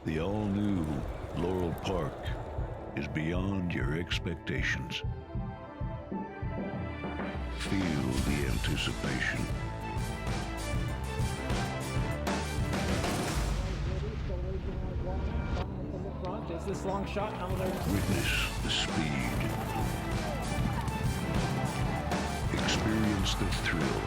The all-new Laurel Park is beyond your expectations. Feel the anticipation. Is this long shot? Witness the speed. Experience the thrill.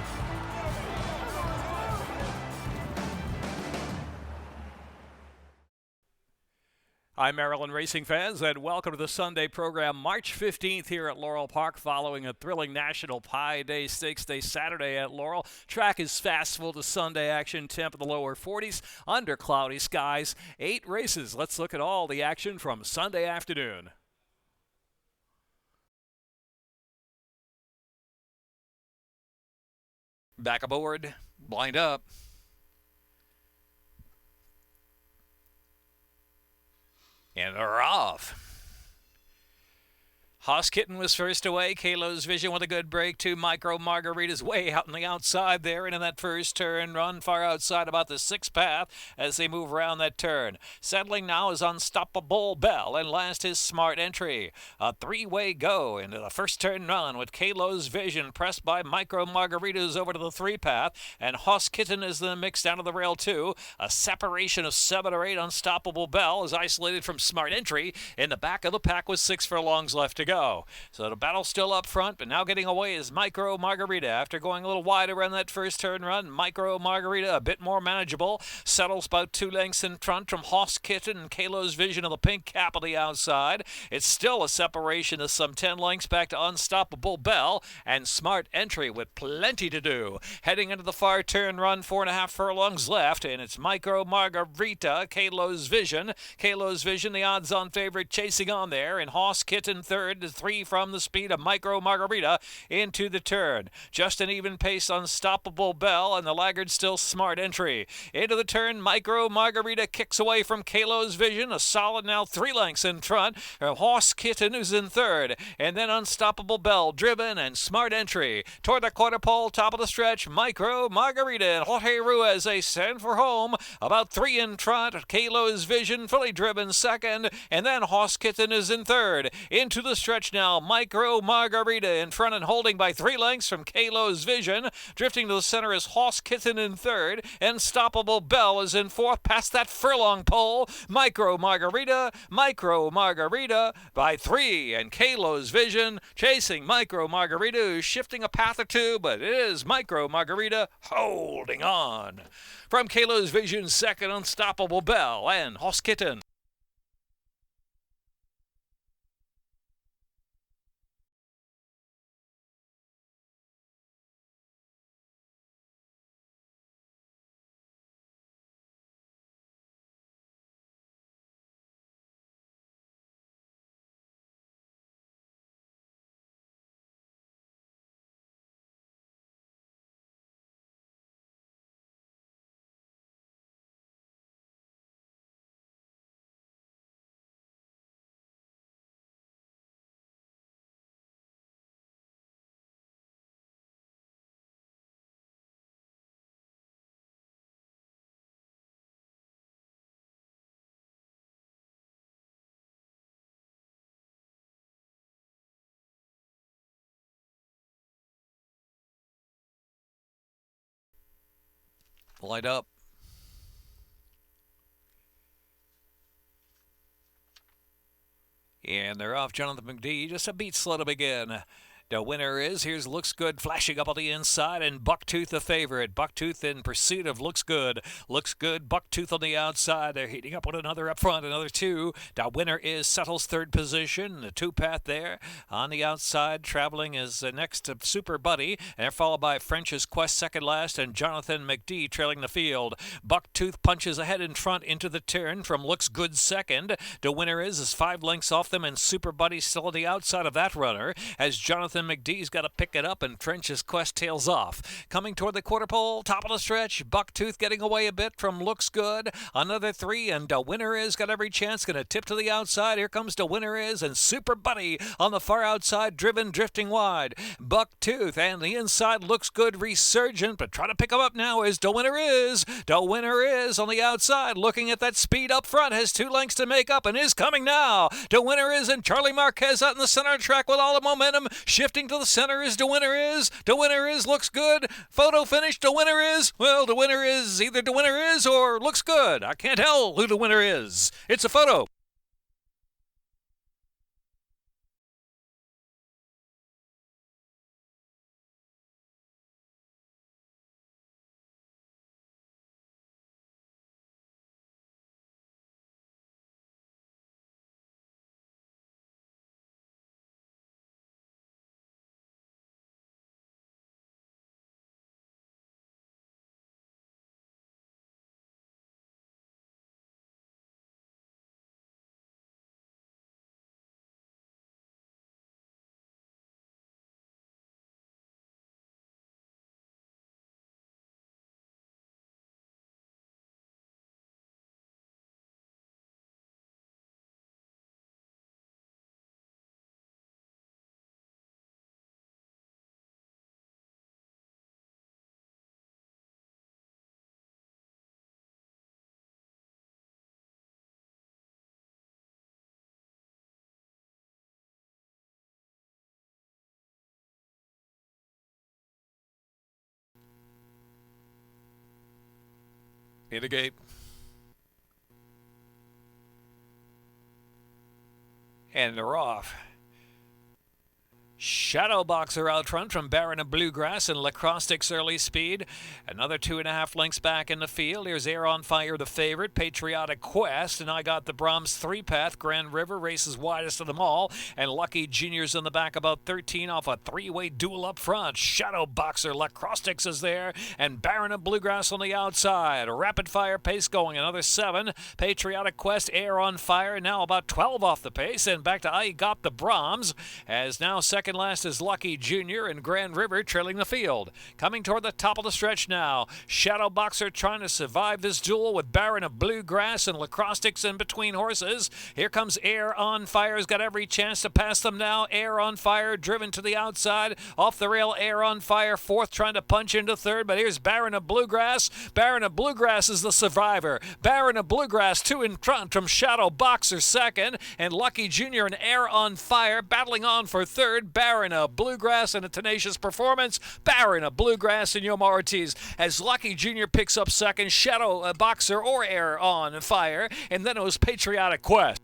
Hi, Maryland racing fans, and welcome to the Sunday program, March 15th here at Laurel Park, following a thrilling National Pie Day Stakes Day Saturday at Laurel. Track is fast, full to Sunday action, temp in the lower 40s, under cloudy skies. 8 races. Let's look at all the action from Sunday afternoon. Back aboard, blind up. And they're off. Hoss Kitten was first away. Kalo's Vision with a good break. 2 Micro Margarita's way out on the outside there. And in that first turn, run far outside about the 6th path as they move around that turn. Settling now is Unstoppable Bell. And last is Smart Entry. A 3-way go into the first turn run with Kalo's Vision pressed by Micro Margarita's over to the 3 path. And Hoss Kitten is in the mix down to the rail 2. A separation of 7 or 8. Unstoppable Bell is isolated from Smart Entry. In the back of the pack with 6 furlongs left to go. So the battle's still up front, but now getting away is Micro Margarita. After going a little wide around that first turn run, Micro Margarita a bit more manageable. Settles about 2 lengths in front from Hoss Kitten and Kalo's Vision of the pink cap on the outside. It's still a separation of some 10 lengths back to Unstoppable Bell and Smart Entry with plenty to do. Heading into the far turn run, 4.5 furlongs left, and it's Micro Margarita, Kalo's Vision. Kalo's Vision, the odds-on favorite, chasing on there, and Hoss Kitten third. 3 from the speed of Micro Margarita into the turn. Just an even pace, Unstoppable Bell, and the laggard still Smart Entry. Into the turn, Micro Margarita kicks away from Kalo's Vision. A solid now 3 lengths in front. Hoss Kitten who's in third. And then Unstoppable Bell driven and Smart Entry. Toward the quarter pole, top of the stretch, Micro Margarita and Jorge Ruiz, they send for home. About 3 in front. Kalo's Vision fully driven second. And then Hoss Kitten is in third. Into the stretch now, Micro Margarita in front and holding by 3 lengths from Kalo's Vision. Drifting to the center is Hoss Kitten in third. Unstoppable Bell is in fourth past that furlong pole. Micro Margarita by 3. And Kalo's Vision chasing Micro Margarita, who's shifting a path or 2, but it is Micro Margarita holding on. From Kalo's Vision, second, Unstoppable Bell and Hoss Kitten. Light up. And they're off. Jonathan McD, just a beat slow to begin. The winner is, here's Looks Good flashing up on the inside, and Bucktooth the favorite. Bucktooth in pursuit of Looks Good. Looks Good, Bucktooth on the outside. They're heating up with another up front, another 2. The winner is Settles third position. The 2-path there on the outside. Traveling is next to Super Buddy, and they're followed by French's Quest second last, and Jonathan McD trailing the field. Bucktooth punches ahead in front into the turn from Looks Good second. The winner is 5 lengths off them, and Super Buddy still on the outside of that runner as Jonathan then McDee's got to pick it up, and Trench's Quest tails off. Coming toward the quarter pole, top of the stretch, Bucktooth getting away a bit from Looks Good. Another 3, and The Winner Is got every chance, going to tip to the outside. Here comes The Winner Is, and Super Buddy on the far outside, drifting wide. Bucktooth and the inside Looks Good, resurgent, but trying to pick him up now is The Winner Is. The Winner Is on the outside, looking at that speed up front, has 2 lengths to make up, and is coming now. The Winner Is, and Charlie Marquez out in the center of the track with all the momentum. Shifting to the center is The Winner Is. The Winner Is looks good. Photo finish. The Winner Is. Well, The Winner Is either The Winner Is or Looks Good. I can't tell who the winner is. It's a photo. Hit a gate. And they're off. Shadow Boxer out front from Baron of Bluegrass and Lacrostics early speed. Another 2.5 lengths back in the field. Here's Air on Fire, the favorite. Patriotic Quest. And I got the Brahms 3-path. Grand River races widest of them all. And Lucky Junior's in the back about 13 off a 3-way duel up front. Shadow Boxer, Lacrostics is there. And Baron of Bluegrass on the outside. Rapid fire pace going. Another 7. Patriotic Quest, Air on Fire. Now about 12 off the pace. And back to I got the Brahms. As now second last is Lucky Junior, and Grand River trailing the field. Coming toward the top of the stretch now. Shadow Boxer trying to survive this duel with Baron of Bluegrass and Lacrostics in between horses. Here comes Air on Fire. Has got every chance to pass them now. Air on Fire driven to the outside. Off the rail, Air on Fire. 4th trying to punch into 3rd, but here's Baron of Bluegrass. Baron of Bluegrass is the survivor. Baron of Bluegrass 2 in front from Shadow Boxer 2nd, and Lucky Junior and Air on Fire battling on for 3rd. Baron of Bluegrass in a tenacious performance. Baron of Bluegrass and Yoma Ortiz as Lucky Junior picks up 2nd. Shadow Boxer or Air on Fire. And then it was Patriotic Quest.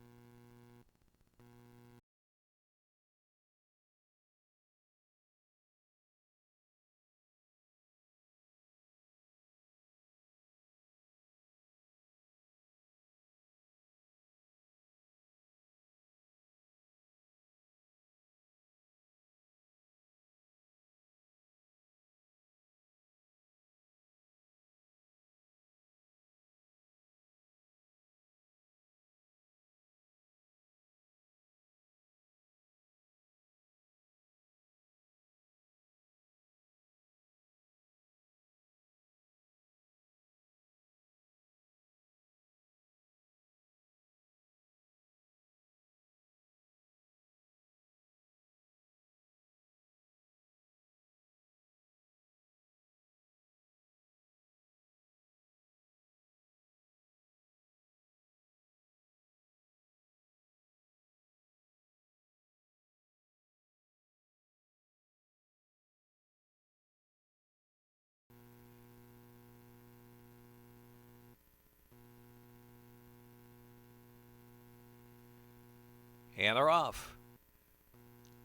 And they're off.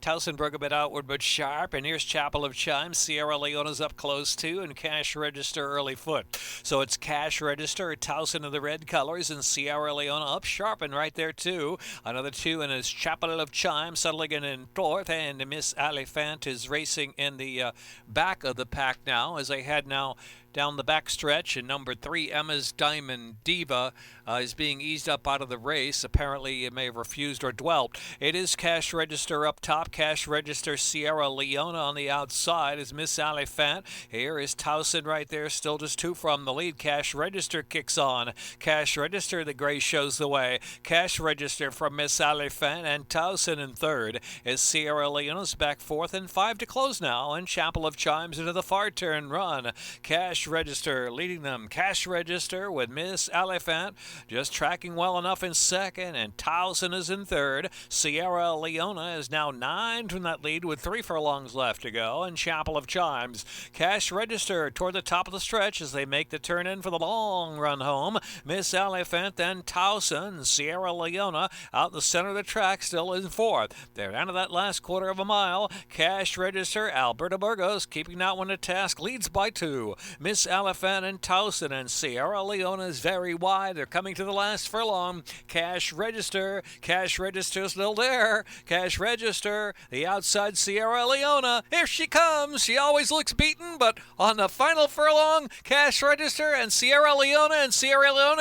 Towson broke a bit outward but sharp, and here's Chapel of Chimes. Sierra Leone's up close too, and Cash Register early foot. So it's Cash Register, Towson of the red colors, and Sierra Leone up sharp and right there too. Another 2, and it's Chapel of Chimes settling in 4th, and Miss Alifant is racing in the back of the pack now as they head now down the back stretch, and number 3, Emma's Diamond Diva, is being eased up out of the race. Apparently, it may have refused or dwelt. It is Cash Register up top. Cash Register Sierra Leona on the outside is Miss Alifant. Here is Towson right there, still just 2 from the lead. Cash Register kicks on. Cash Register, the gray shows the way. Cash Register from Miss Alifant, and Towson in third is Sierra Leona's back fourth, and 5 to close now, and Chapel of Chimes into the far turn run. Cash Register leading them. Cash Register with Miss Alifant just tracking well enough in second, and Towson is in third. Sierra Leona is now 9 from that lead with 3 furlongs left to go, and Chapel of Chimes. Cash Register toward the top of the stretch as they make the turn in for the long run home. Miss Alifant, then Towson. Sierra Leona out the center of the track, still in fourth. They're down to that last quarter of a mile. Cash Register, Alberto Burgos keeping that one to task, leads by 2. Miss Alifant and Towson, and Sierra Leona is very wide. They're coming to the last furlong. Cash Register still there. Cash Register, the outside Sierra Leona. Here she comes. She always looks beaten, but on the final furlong, Cash Register and Sierra Leona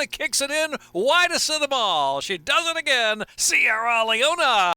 kicks it in widest of them all. She does it again. Sierra Leona.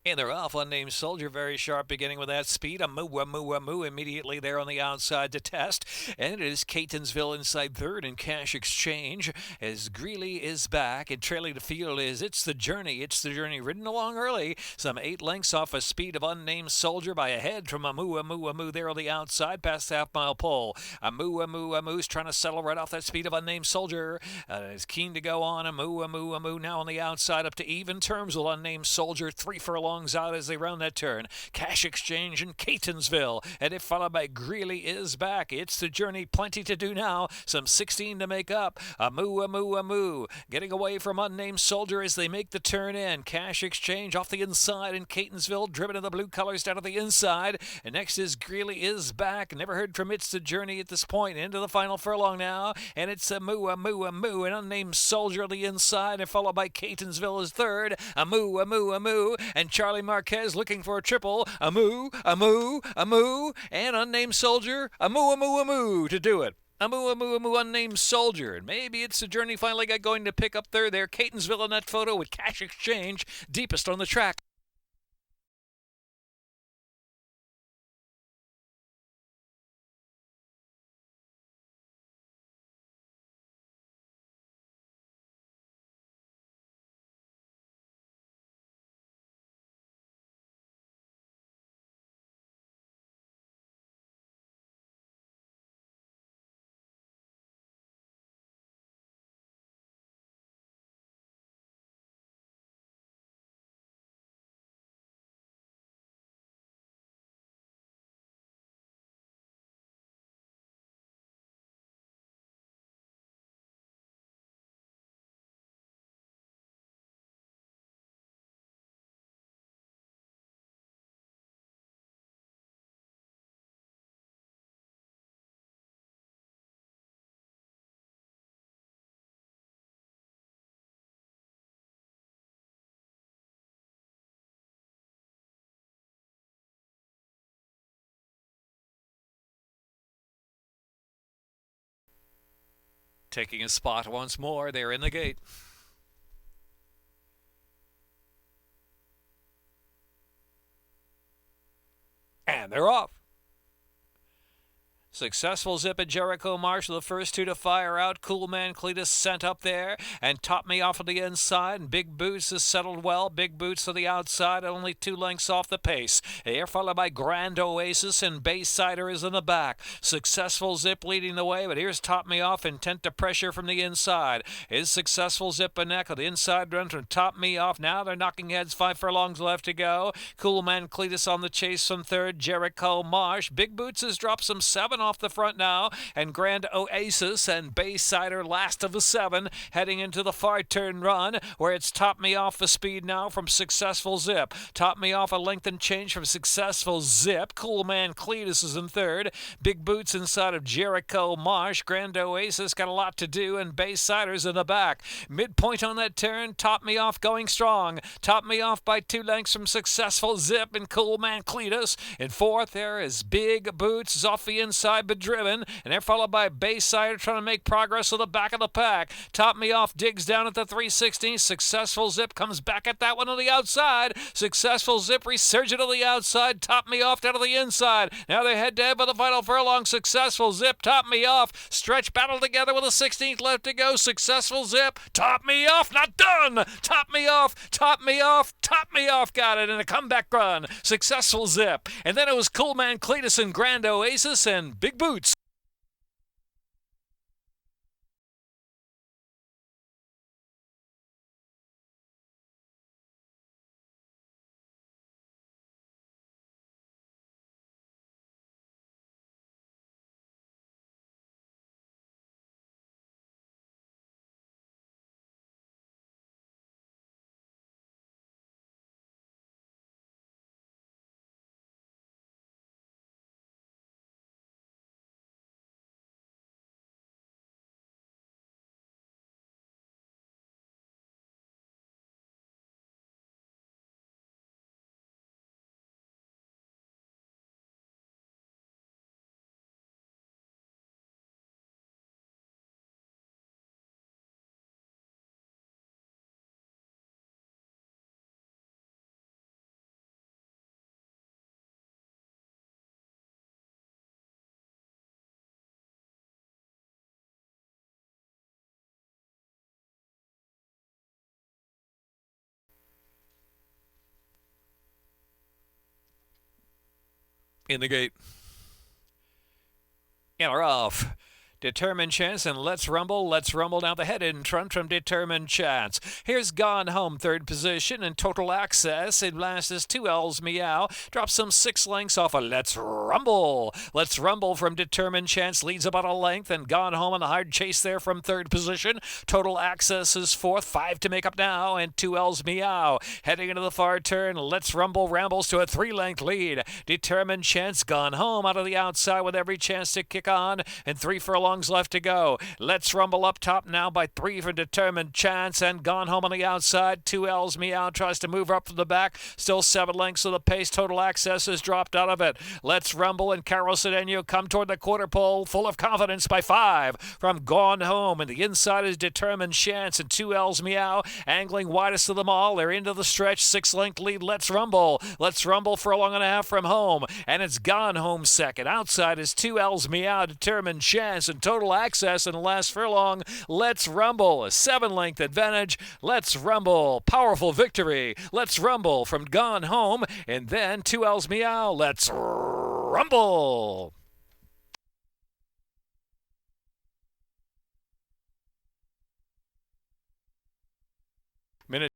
And they're off. Unnamed Soldier, very sharp beginning with that speed. A moo immediately there on the outside to test. And it is Catonsville inside third, and Cash Exchange as Greeley is back. And trailing the field is It's the Journey. It's the Journey ridden along early. Some 8 lengths off a speed of Unnamed Soldier by a head from a moo there on the outside past the half-mile pole. A moo's trying to settle right off that speed of Unnamed Soldier. Is keen to go on. A moo now on the outside up to even terms with Unnamed Soldier. 3 furlongs out as they round that turn. Cash Exchange and Catonsville, and it followed by Greeley is back. It's the Journey, plenty to do now. Some 16 to make up. A moo. Getting away from Unnamed Soldier as they make the turn in. Cash Exchange off the inside, and Catonsville driven in the blue colors down to the inside. And next is Greeley is back. Never heard from It's the Journey at this point. Into the final furlong now, and it's a moo, and Unnamed Soldier on the inside, and followed by Catonsville is third. A moo, and Charlie Marquez looking for a triple. A moo, and Unnamed Soldier. A moo to do it. A moo, Unnamed Soldier. And maybe It's the Journey finally got going to pick up third there. Catonsville in that photo with Cash Exchange deepest on the track. taking a spot once more. They're in the gate. And they're off. Successful Zip at Jericho Marsh, the first two to fire out. Cool Man Cletus sent up there and topped me off on the inside. And Big Boots has settled well. Big Boots to the outside, only 2 lengths off the pace. Here followed by Grand Oasis, and Bayside is in the back. Successful Zip leading the way, but here's Top Me Off, intent to pressure from the inside. Is Successful Zip a neck of the inside run from Top Me Off. Now they're knocking heads, 5 furlongs left to go. Cool Man Cletus on the chase from third. Jericho Marsh. Big Boots has dropped some 7 off the front now, and Grand Oasis and Baysider last of the 7 heading into the far turn run, where it's Top Me Off the speed now from Successful Zip. Top Me Off a length and change from Successful Zip. Cool Man Cletus is in third. Big Boots inside of Jericho Marsh. Grand Oasis got a lot to do, and Baysider's in the back. Midpoint on that turn, Top Me Off going strong. Top Me Off by 2 lengths from Successful Zip and Cool Man Cletus. In fourth there is Big Boots is off the inside but driven, and they're followed by Bayside trying to make progress to the back of the pack. Top Me Off digs down at the 316. Successful Zip comes back at that one on the outside. Successful Zip resurgent on the outside. Top Me Off down to the inside. Now they head to head by the final furlong. Successful Zip, Top Me Off. Stretch battle together with a 16th left to go. Successful Zip, Top Me Off, not done. Top Me Off, Top Me Off, Top Me Off got it in a comeback run. Successful Zip. And then it was Cool Man Cletus and Grand Oasis and Big Boots. In the gate. And are off. Determined Chance and Let's Rumble. Let's Rumble now the head in front from Determined Chance. Here's Gone Home, third position, and Total Access. It last is 2 L's Meow. Drops some 6 lengths off of Let's Rumble. Let's Rumble from Determined Chance leads about a length, and Gone Home on the hard chase there from third position. Total Access is fourth, 5 to make up now, and 2 L's Meow. Heading into the far turn, Let's Rumble rambles to a 3-length lead. Determined Chance Gone Home out of the outside with every chance to kick on, and 3 furlongs left to go. Let's Rumble up top now by 3 for Determined Chance, and Gone Home on the outside. 2 L's Meow tries to move up from the back. Still 7 lengths of the pace. Total Access has dropped out of it. Let's Rumble and Carol Cedeno come toward the quarter pole, full of confidence by 5 from Gone Home, and the inside is Determined Chance and 2 L's Meow angling widest of them all. They're into the stretch. 6-length lead. Let's Rumble. Let's Rumble for a long and a half from home, and it's Gone Home second. Outside is 2 L's Meow, Determined Chance, and Total Access in the last furlong. Let's Rumble, a 7-length advantage. Let's Rumble, powerful victory. Let's Rumble from Gone Home, and then 2 L's Meow. Let's Rumble. Minute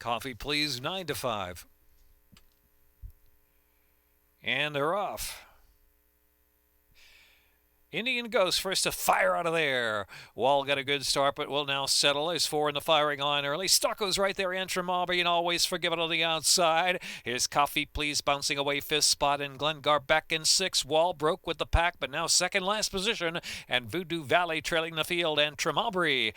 Coffee, please, 9-5. And they're off. Indian Ghost first to fire out of there. Wall got a good start, but will now settle. There's 4 in the firing line early. Stucco's right there. Antrim Aubrey and Always Forgiven on the outside. Here's Coffee Please bouncing away 5th spot, and Glengar back in 6th. Wall broke with the pack, but now second last position. And Voodoo Valley trailing the field. Antrim Aubrey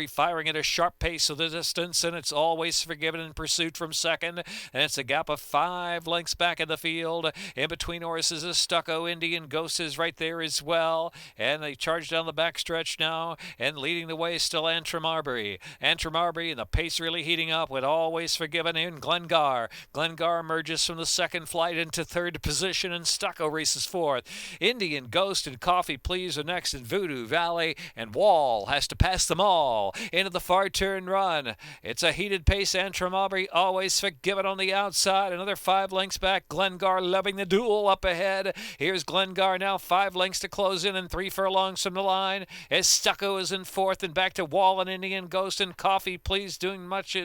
firing at a sharp pace of the distance, and it's Always Forgiven in pursuit from second. And it's a gap of 5 lengths back in the field. In between horses is Stucco. Indian Ghost is right there as well, and they charge down the backstretch now, and leading the way is still Antrim Aubrey, and the pace really heating up with Always Forgiven in Glengar. Glengar emerges from the second flight into third position, and Stucco races fourth. Indian Ghost and Coffee Please are next in Voodoo Valley, and Wall has to pass them all into the far turn run. It's a heated pace. Antrim Aubrey Always Forgiven on the outside, another 5 lengths back. Glengar loving the duel up ahead. Here's Glengar now 5 lengths to close in and 3 furlongs from the line, as Stucco is in 4th, and back to Wall and Indian Ghost, and Coffee Please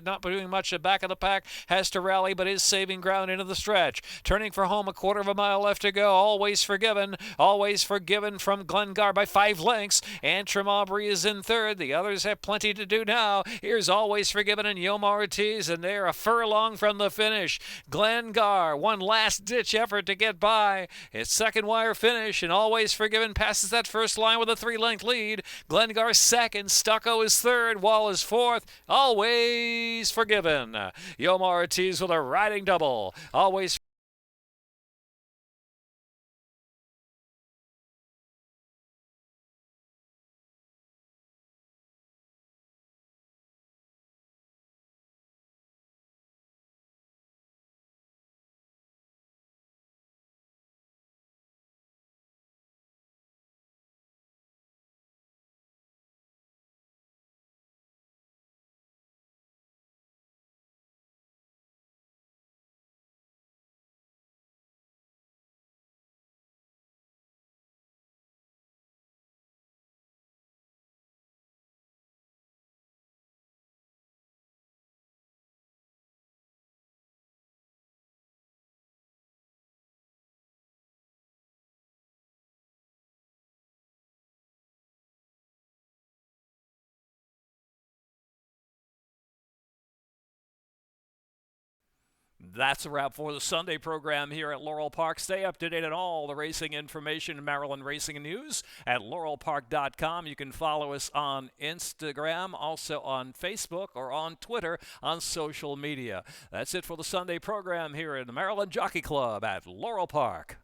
not doing much at back of the pack, has to rally but is saving ground into the stretch. Turning for home, a quarter of a mile left to go. Always Forgiven from Glengar by 5 lengths. Antrim Aubrey is in 3rd. The others have plenty to do now. Here's Always Forgiven and Yoma Ortiz, and they're a furlong from the finish. Glengar, one last ditch effort to get by. It's second wire finish, and Always Forgiven passes that first line with a 3-length lead. Glengar 2nd, Stucco is 3rd, Wall is 4th. Always Forgiven. Yoma Ortiz with a riding double. Always That's a wrap for the Sunday program here at Laurel Park. Stay up to date on all the racing information and Maryland racing news at laurelpark.com. You can follow us on Instagram, also on Facebook, or on Twitter on social media. That's it for the Sunday program here at the Maryland Jockey Club at Laurel Park.